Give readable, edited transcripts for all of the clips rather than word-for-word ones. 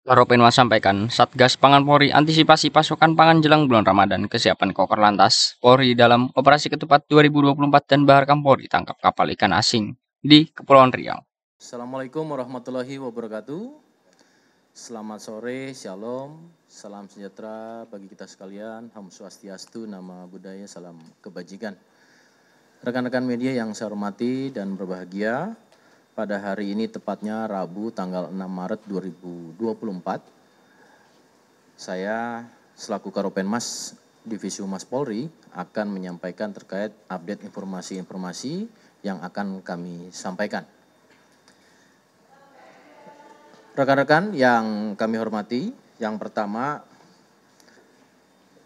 Karopenmas sampaikan, Satgas Pangan Polri antisipasi pasokan pangan jelang bulan Ramadan, kesiapan Kokor Lantas Polri dalam Operasi Ketupat 2024 dan Bahar Kampori tangkap kapal ikan asing di Kepulauan Riau. Assalamualaikum warahmatullahi wabarakatuh. Selamat sore, shalom, salam sejahtera bagi kita sekalian, Om Swastiastu, Nama Budaya, salam kebajikan. Rekan-rekan media yang saya hormati dan berbahagia, pada hari ini tepatnya Rabu tanggal 6 Maret 2024, saya selaku Karopenmas Divisi Humas Polri akan menyampaikan terkait update informasi-informasi yang akan kami sampaikan. Rekan-rekan yang kami hormati, yang pertama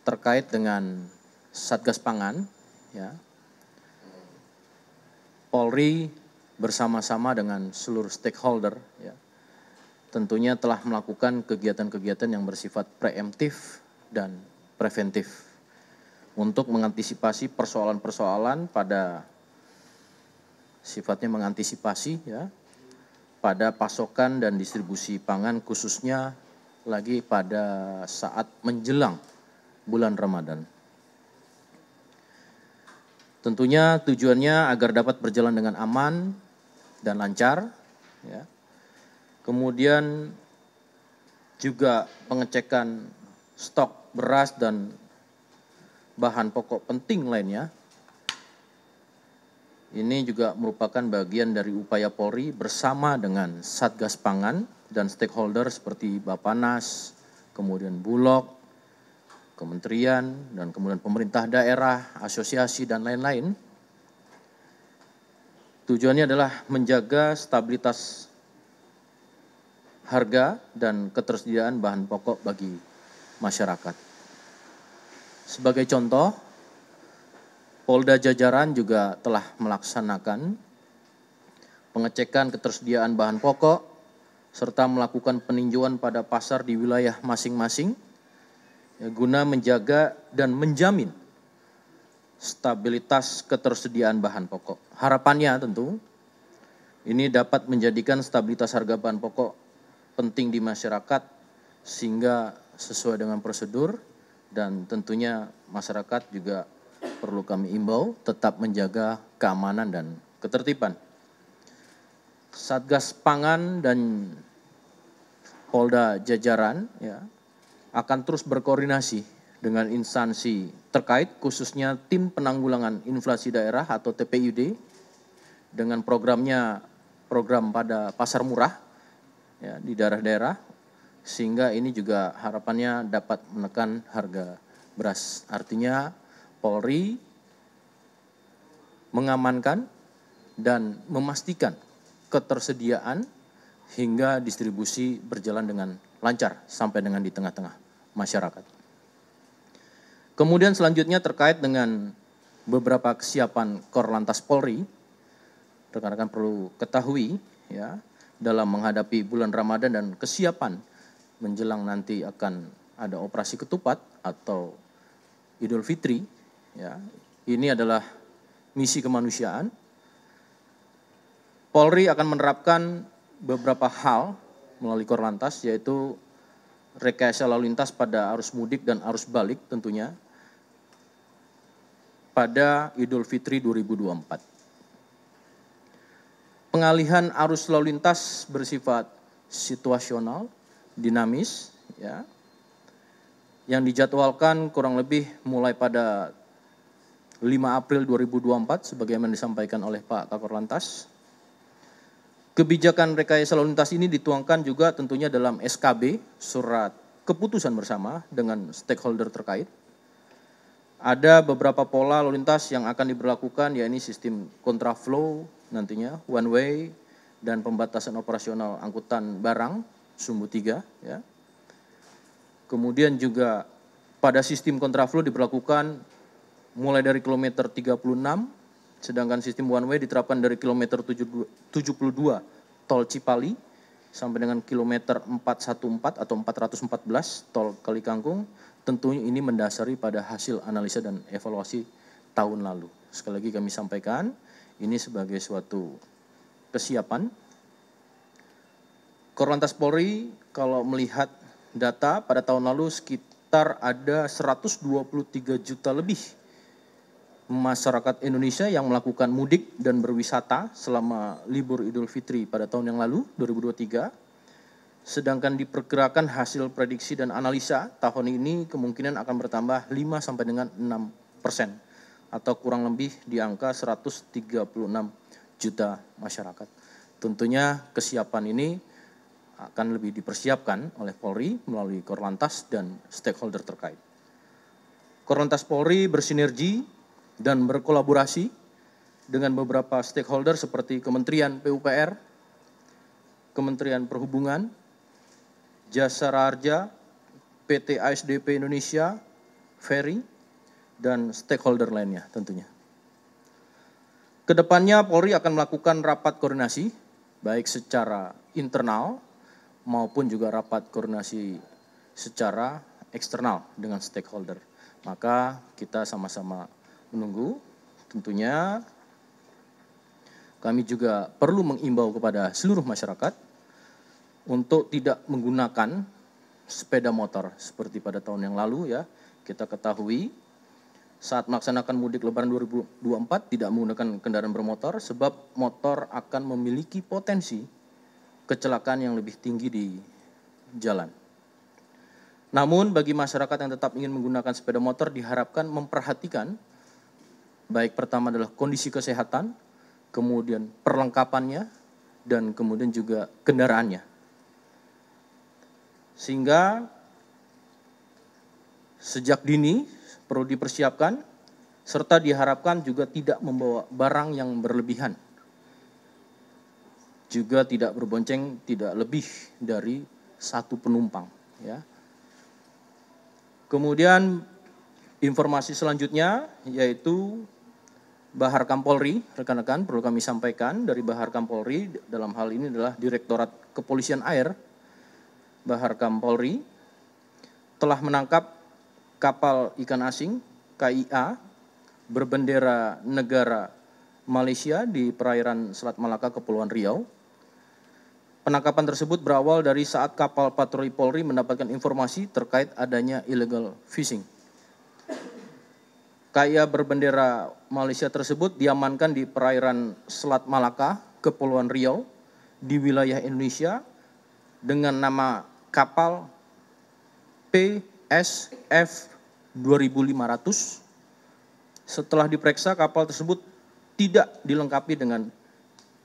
terkait dengan Satgas Pangan, ya, Polri bersama-sama dengan seluruh stakeholder, ya, tentunya telah melakukan kegiatan-kegiatan yang bersifat preemptif dan preventif untuk mengantisipasi persoalan-persoalan pada sifatnya mengantisipasi, ya, pada pasokan dan distribusi pangan khususnya lagi pada saat menjelang bulan Ramadan. Tentunya tujuannya agar dapat berjalan dengan aman dan lancar, ya. Kemudian juga pengecekan stok beras dan bahan pokok penting lainnya. Ini juga merupakan bagian dari upaya Polri bersama dengan Satgas Pangan dan stakeholder seperti Bappenas, kemudian Bulog, kementerian, dan kemudian pemerintah daerah, asosiasi, dan lain-lain. Tujuannya adalah menjaga stabilitas harga dan ketersediaan bahan pokok bagi masyarakat. Sebagai contoh, Polda Jajaran juga telah melaksanakan pengecekan ketersediaan bahan pokok serta melakukan peninjauan pada pasar di wilayah masing-masing, ya, guna menjaga dan menjamin stabilitas ketersediaan bahan pokok. Harapannya tentu ini dapat menjadikan stabilitas harga bahan pokok penting di masyarakat sehingga sesuai dengan prosedur, dan tentunya masyarakat juga perlu kami imbau tetap menjaga keamanan dan ketertiban. Satgas Pangan dan Polda Jajaran, ya, akan terus berkoordinasi dengan instansi terkait khususnya Tim Penanggulangan Inflasi Daerah atau TPID dengan program pada pasar murah, ya, di daerah-daerah, sehingga ini juga harapannya dapat menekan harga beras. Artinya Polri mengamankan dan memastikan ketersediaan hingga distribusi berjalan dengan lancar sampai dengan di tengah-tengah masyarakat. Kemudian selanjutnya terkait dengan beberapa kesiapan Korlantas Polri, rekan-rekan perlu ketahui, ya, dalam menghadapi bulan Ramadan dan kesiapan menjelang nanti akan ada operasi ketupat atau Idul Fitri, ya, ini adalah misi kemanusiaan. Polri akan menerapkan beberapa hal melalui Korlantas, yaitu rekayasa lalu lintas pada arus mudik dan arus balik tentunya pada Idul Fitri 2024. Pengalihan arus lalu lintas bersifat situasional, dinamis, ya, yang dijadwalkan kurang lebih mulai pada 5 April 2024 sebagaimana disampaikan oleh Pak Kakor Lantas. Kebijakan rekayasa lalu lintas ini dituangkan juga tentunya dalam SKB, surat keputusan bersama dengan stakeholder terkait. Ada beberapa pola lalu lintas yang akan diberlakukan, yakni sistem kontraflow nantinya, one way, dan pembatasan operasional angkutan barang, sumbu 3. Ya. Kemudian juga pada sistem kontraflow diberlakukan mulai dari kilometer 36, sedangkan sistem one way diterapkan dari kilometer 72 tol Cipali sampai dengan kilometer 414 atau 414 tol Kalikangkung. Tentunya ini mendasari pada hasil analisa dan evaluasi tahun lalu. Sekali lagi kami sampaikan, ini sebagai suatu kesiapan. Korlantas Polri kalau melihat data pada tahun lalu sekitar ada 123 juta lebih masyarakat Indonesia yang melakukan mudik dan berwisata selama libur Idul Fitri pada tahun yang lalu, 2023. Sedangkan diperkirakan hasil prediksi dan analisa tahun ini kemungkinan akan bertambah 5 sampai dengan 6% atau kurang lebih di angka 136 juta masyarakat. Tentunya kesiapan ini akan lebih dipersiapkan oleh Polri melalui Korlantas dan stakeholder terkait. Korlantas Polri bersinergi dan berkolaborasi dengan beberapa stakeholder seperti Kementerian PUPR, Kementerian Perhubungan, Jasara Harja, PT ASDP Indonesia, Ferry, dan stakeholder lainnya tentunya. Kedepannya Polri akan melakukan rapat koordinasi, baik secara internal maupun juga rapat koordinasi secara eksternal dengan stakeholder. Maka kita sama-sama menunggu. Tentunya kami juga perlu mengimbau kepada seluruh masyarakat untuk tidak menggunakan sepeda motor seperti pada tahun yang lalu ya. Kita ketahui saat melaksanakan mudik Lebaran 2024 tidak menggunakan kendaraan bermotor sebab motor akan memiliki potensi kecelakaan yang lebih tinggi di jalan. Namun bagi masyarakat yang tetap ingin menggunakan sepeda motor diharapkan memperhatikan baik pertama adalah kondisi kesehatan, kemudian perlengkapannya, dan kemudian juga kendaraannya. Sehingga sejak dini perlu dipersiapkan, serta diharapkan juga tidak membawa barang yang berlebihan. Juga tidak berbonceng tidak lebih dari 1 penumpang. Ya. Kemudian informasi selanjutnya yaitu Baharkam Polri, rekan-rekan perlu kami sampaikan dari Baharkam Polri dalam hal ini adalah Direktorat Kepolisian Air Baharkam Polri telah menangkap kapal ikan asing KIA berbendera negara Malaysia di perairan Selat Malaka, Kepulauan Riau. Penangkapan tersebut berawal dari saat kapal patroli Polri mendapatkan informasi terkait adanya illegal fishing. KIA berbendera Malaysia tersebut diamankan di perairan Selat Malaka, Kepulauan Riau, di wilayah Indonesia dengan nama kapal PSF 2500. Setelah diperiksa, kapal tersebut tidak dilengkapi dengan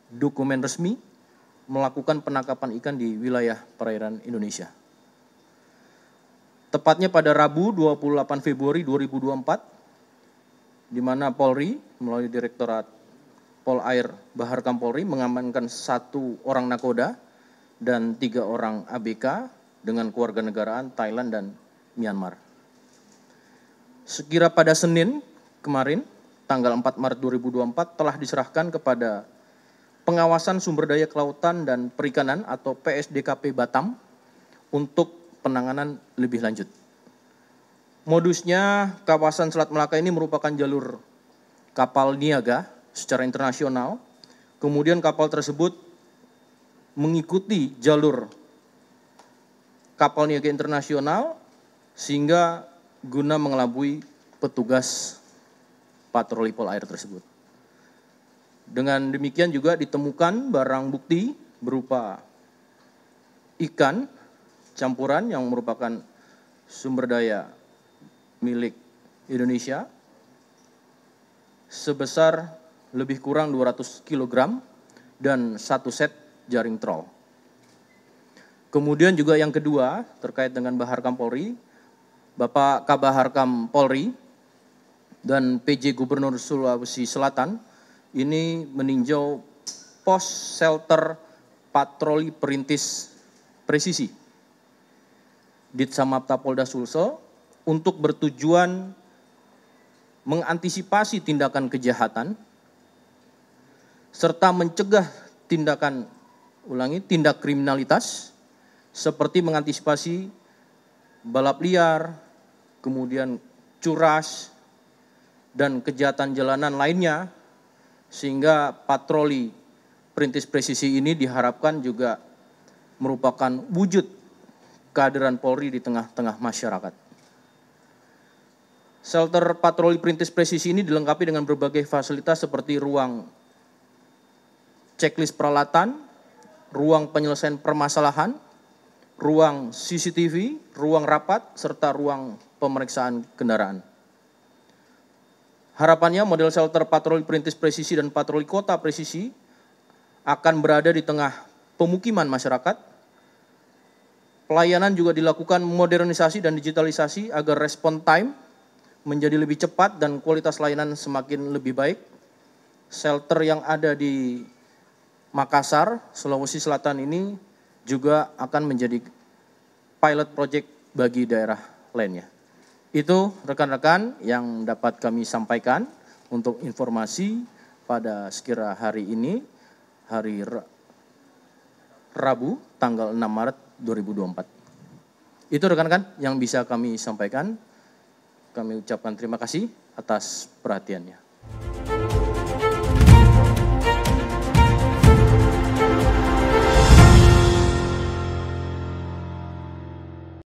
dokumen resmi melakukan penangkapan ikan di wilayah perairan Indonesia. Tepatnya pada Rabu 28 Februari 2024, di mana Polri melalui Direktorat Polair Baharkam Polri mengamankan 1 orang nakoda dan 3 orang ABK dengan kewarganegaraan Thailand dan Myanmar. Sekira pada Senin kemarin, tanggal 4 Maret 2024 telah diserahkan kepada Pengawasan Sumber Daya Kelautan dan Perikanan atau PSDKP Batam untuk penanganan lebih lanjut. Modusnya kawasan Selat Malaka ini merupakan jalur kapal niaga secara internasional. Kemudian kapal tersebut mengikuti jalur kapal niaga internasional sehingga guna mengelabui petugas patroli polair tersebut. Dengan demikian juga ditemukan barang bukti berupa ikan campuran yang merupakan sumber daya milik Indonesia sebesar lebih kurang 200 kg dan 1 set jaring trol. Kemudian juga yang kedua terkait dengan Baharkam Polri, Bapak Kabaharkam Polri dan PJ Gubernur Sulawesi Selatan ini meninjau pos shelter patroli perintis presisi Ditsamapta Polda Sulsel untuk bertujuan mengantisipasi tindakan kejahatan serta mencegah tindak kriminalitas seperti mengantisipasi balap liar, kemudian curas, dan kejahatan jalanan lainnya, sehingga patroli perintis presisi ini diharapkan juga merupakan wujud kehadiran Polri di tengah-tengah masyarakat. Shelter patroli perintis presisi ini dilengkapi dengan berbagai fasilitas seperti ruang checklist peralatan, ruang penyelesaian permasalahan, ruang CCTV, ruang rapat, serta ruang pemeriksaan kendaraan. Harapannya model shelter patroli perintis presisi dan patroli kota presisi akan berada di tengah pemukiman masyarakat. Pelayanan juga dilakukan modernisasi dan digitalisasi agar respon time menjadi lebih cepat dan kualitas layanan semakin lebih baik. Shelter yang ada di Makassar, Sulawesi Selatan ini juga akan menjadi pilot project bagi daerah lainnya. Itu rekan-rekan yang dapat kami sampaikan untuk informasi pada sekira hari ini, hari Rabu, tanggal 6 Maret 2024. Itu rekan-rekan yang bisa kami sampaikan. Kami ucapkan terima kasih atas perhatiannya.